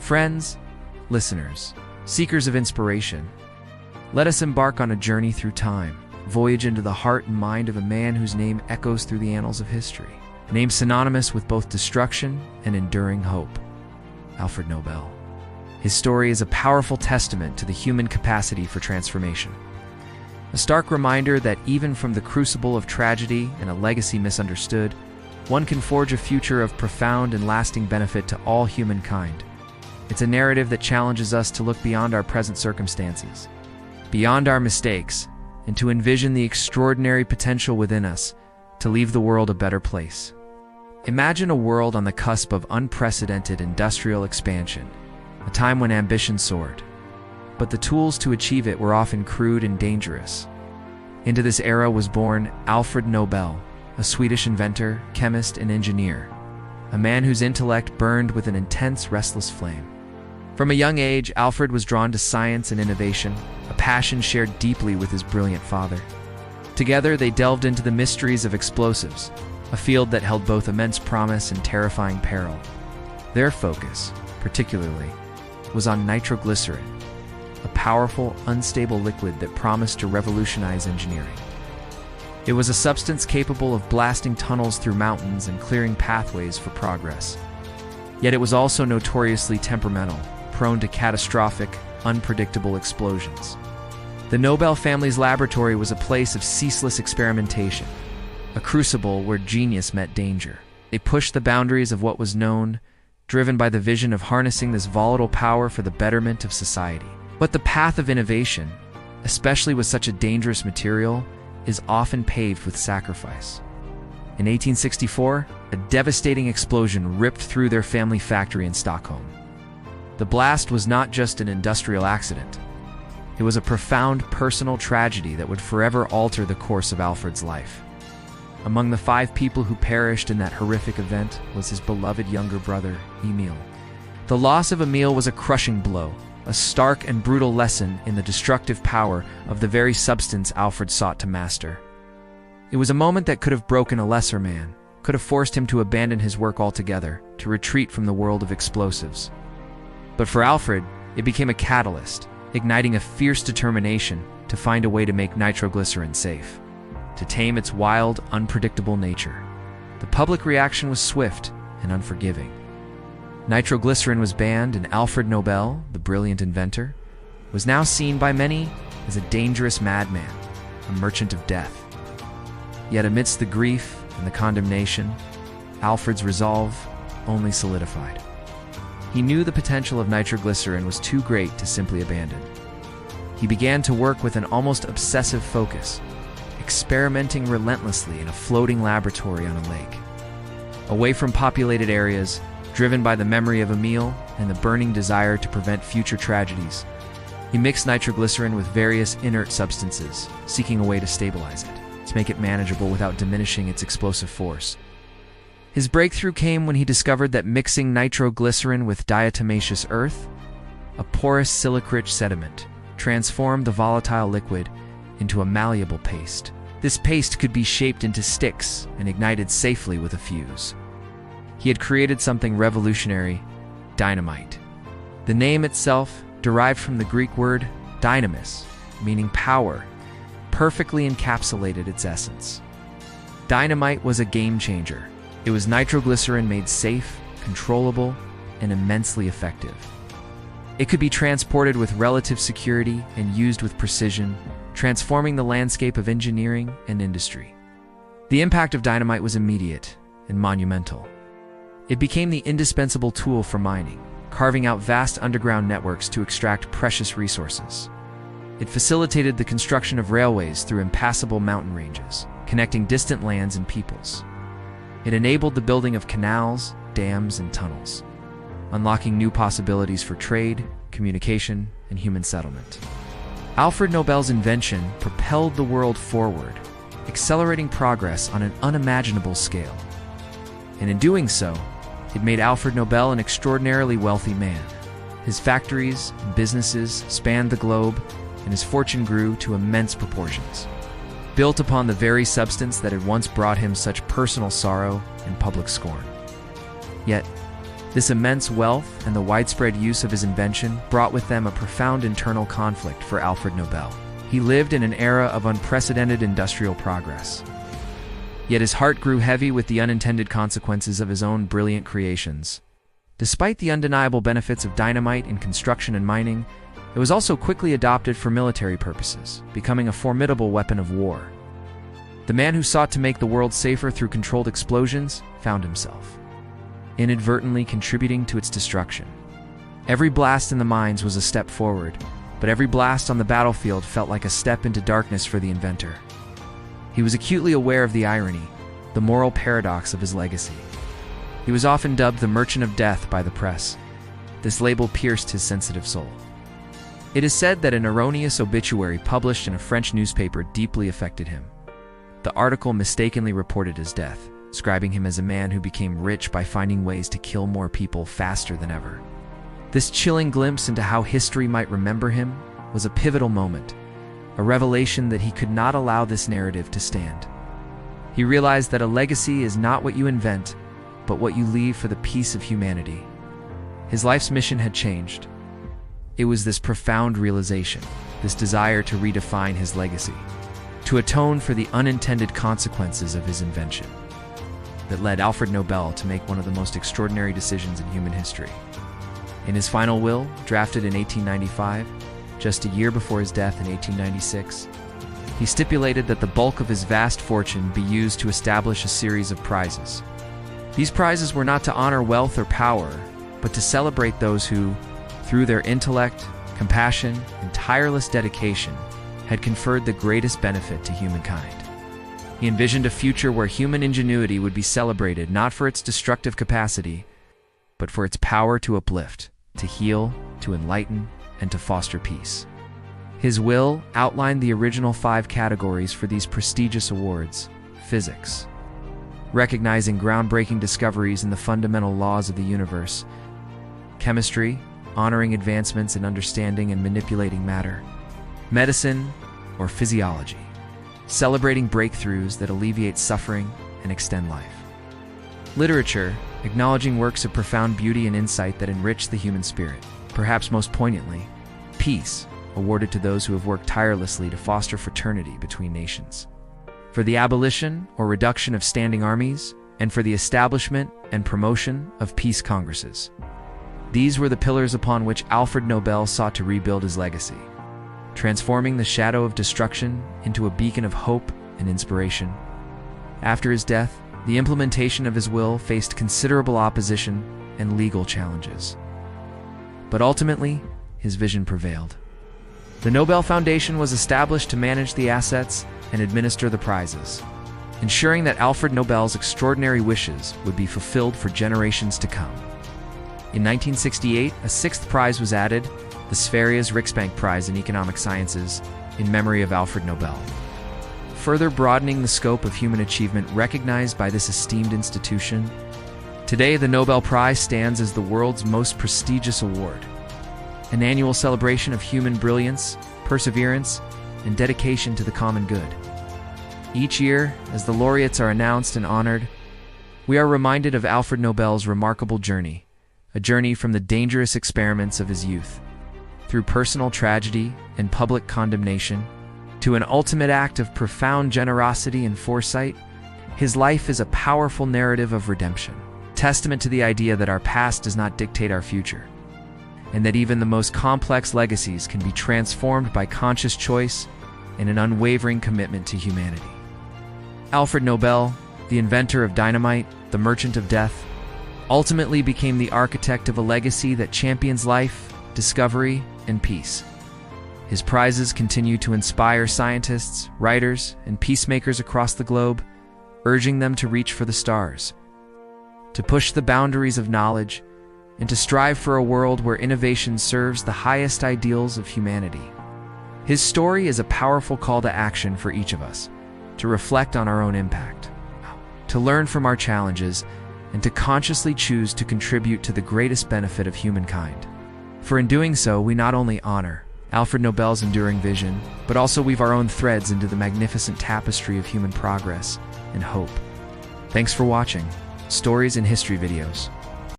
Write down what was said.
Friends, listeners, seekers of inspiration, let us embark on a journey through time, voyage into the heart and mind of a man whose name echoes through the annals of history, a name synonymous with both destruction and enduring hope: Alfred Nobel. His story is a powerful testament to the human capacity for transformation. A stark reminder that even from the crucible of tragedy and a legacy misunderstood, one can forge a future of profound and lasting benefit to all humankind. It's a narrative that challenges us to look beyond our present circumstances, beyond our mistakes, and to envision the extraordinary potential within us to leave the world a better place. Imagine a world on the cusp of unprecedented industrial expansion, a time when ambition soared, but the tools to achieve it were often crude and dangerous. Into this era was born Alfred Nobel, a Swedish inventor, chemist, and engineer, a man whose intellect burned with an intense, restless flame. From a young age, Alfred was drawn to science and innovation, a passion shared deeply with his brilliant father. Together, they delved into the mysteries of explosives, a field that held both immense promise and terrifying peril. Their focus, particularly, was on nitroglycerin, a powerful, unstable liquid that promised to revolutionize engineering. It was a substance capable of blasting tunnels through mountains and clearing pathways for progress. Yet it was also notoriously temperamental, prone to catastrophic, unpredictable explosions. The Nobel family's laboratory was a place of ceaseless experimentation, a crucible where genius met danger. They pushed the boundaries of what was known, driven by the vision of harnessing this volatile power for the betterment of society. But the path of innovation, especially with such a dangerous material, is often paved with sacrifice. In 1864, a devastating explosion ripped through their family factory in Stockholm. The blast was not just an industrial accident. It was a profound personal tragedy that would forever alter the course of Alfred's life. Among the 5 people who perished in that horrific event was his beloved younger brother, Emil. The loss of Emil was a crushing blow, a stark and brutal lesson in the destructive power of the very substance Alfred sought to master. It was a moment that could have broken a lesser man, could have forced him to abandon his work altogether, to retreat from the world of explosives. But for Alfred, it became a catalyst, igniting a fierce determination to find a way to make nitroglycerin safe, to tame its wild, unpredictable nature. The public reaction was swift and unforgiving. Nitroglycerin was banned, and Alfred Nobel, the brilliant inventor, was now seen by many as a dangerous madman, a merchant of death. Yet amidst the grief and the condemnation, Alfred's resolve only solidified. He knew the potential of nitroglycerin was too great to simply abandon. He began to work with an almost obsessive focus, experimenting relentlessly in a floating laboratory on a lake. Away from populated areas, driven by the memory of Emil and the burning desire to prevent future tragedies, he mixed nitroglycerin with various inert substances, seeking a way to stabilize it, to make it manageable without diminishing its explosive force. His breakthrough came when he discovered that mixing nitroglycerin with diatomaceous earth, a porous silica-rich sediment, transformed the volatile liquid into a malleable paste. This paste could be shaped into sticks and ignited safely with a fuse. He had created something revolutionary: dynamite. The name itself, derived from the Greek word dynamis, meaning power, perfectly encapsulated its essence. Dynamite was a game changer. It was nitroglycerin made safe, controllable, and immensely effective. It could be transported with relative security and used with precision, transforming the landscape of engineering and industry. The impact of dynamite was immediate and monumental. It became the indispensable tool for mining, carving out vast underground networks to extract precious resources. It facilitated the construction of railways through impassable mountain ranges, connecting distant lands and peoples. It enabled the building of canals, dams, and tunnels, unlocking new possibilities for trade, communication, and human settlement. Alfred Nobel's invention propelled the world forward, accelerating progress on an unimaginable scale. And in doing so, it made Alfred Nobel an extraordinarily wealthy man. His factories and businesses spanned the globe, and his fortune grew to immense proportions, built upon the very substance that had once brought him such personal sorrow and public scorn. Yet, This immense wealth and the widespread use of his invention brought with them a profound internal conflict for Alfred Nobel. He lived in an era of unprecedented industrial progress. Yet his heart grew heavy with the unintended consequences of his own brilliant creations. Despite the undeniable benefits of dynamite in construction and mining, it was also quickly adopted for military purposes, becoming a formidable weapon of war. The man who sought to make the world safer through controlled explosions found himself inadvertently contributing to its destruction. Every blast in the mines was a step forward, but every blast on the battlefield felt like a step into darkness for the inventor. He was acutely aware of the irony, the moral paradox of his legacy. He was often dubbed the Merchant of Death by the press. This label pierced his sensitive soul. It is said that an erroneous obituary published in a French newspaper deeply affected him. The article mistakenly reported his death, describing him as a man who became rich by finding ways to kill more people faster than ever. This chilling glimpse into how history might remember him was a pivotal moment, a revelation that he could not allow this narrative to stand. He realized that a legacy is not what you invent, but what you leave for the peace of humanity. His life's mission had changed. It was this profound realization, this desire to redefine his legacy, to atone for the unintended consequences of his invention, that led Alfred Nobel to make one of the most extraordinary decisions in human history. In his final will, drafted in 1895, just a year before his death in 1896, he stipulated that the bulk of his vast fortune be used to establish a series of prizes. These prizes were not to honor wealth or power, but to celebrate those who, through their intellect, compassion, and tireless dedication, had conferred the greatest benefit to humankind. He envisioned a future where human ingenuity would be celebrated not for its destructive capacity, but for its power to uplift, to heal, to enlighten, and to foster peace. His will outlined the original 5 categories for these prestigious awards: physics, recognizing groundbreaking discoveries in the fundamental laws of the universe; chemistry, honoring advancements in understanding and manipulating matter; medicine, or physiology, celebrating breakthroughs that alleviate suffering and extend life; literature, acknowledging works of profound beauty and insight that enrich the human spirit; perhaps most poignantly, peace, awarded to those who have worked tirelessly to foster fraternity between nations; for the abolition or reduction of standing armies, and for the establishment and promotion of peace congresses. These were the pillars upon which Alfred Nobel sought to rebuild his legacy, transforming the shadow of destruction into a beacon of hope and inspiration. After his death, the implementation of his will faced considerable opposition and legal challenges. But ultimately, his vision prevailed. The Nobel Foundation was established to manage the assets and administer the prizes, ensuring that Alfred Nobel's extraordinary wishes would be fulfilled for generations to come. In 1968, a 6th prize was added, the Sverige Riksbank Prize in Economic Sciences, in memory of Alfred Nobel, further broadening the scope of human achievement recognized by this esteemed institution. Today, the Nobel Prize stands as the world's most prestigious award, an annual celebration of human brilliance, perseverance, and dedication to the common good. Each year, as the laureates are announced and honored, we are reminded of Alfred Nobel's remarkable journey, a journey from the dangerous experiments of his youth, through personal tragedy and public condemnation, to an ultimate act of profound generosity and foresight. His life is a powerful narrative of redemption, testament to the idea that our past does not dictate our future, and that even the most complex legacies can be transformed by conscious choice and an unwavering commitment to humanity. Alfred Nobel, the inventor of dynamite, the merchant of death, ultimately became the architect of a legacy that champions life, discovery, and peace. His prizes continue to inspire scientists, writers, and peacemakers across the globe, urging them to reach for the stars, to push the boundaries of knowledge, and to strive for a world where innovation serves the highest ideals of humanity. His story is a powerful call to action for each of us, to reflect on our own impact, to learn from our challenges, and to consciously choose to contribute to the greatest benefit of humankind. For in doing so, we not only honor Alfred Nobel's enduring vision, but also weave our own threads into the magnificent tapestry of human progress and hope. Thanks for watching Stories in History videos.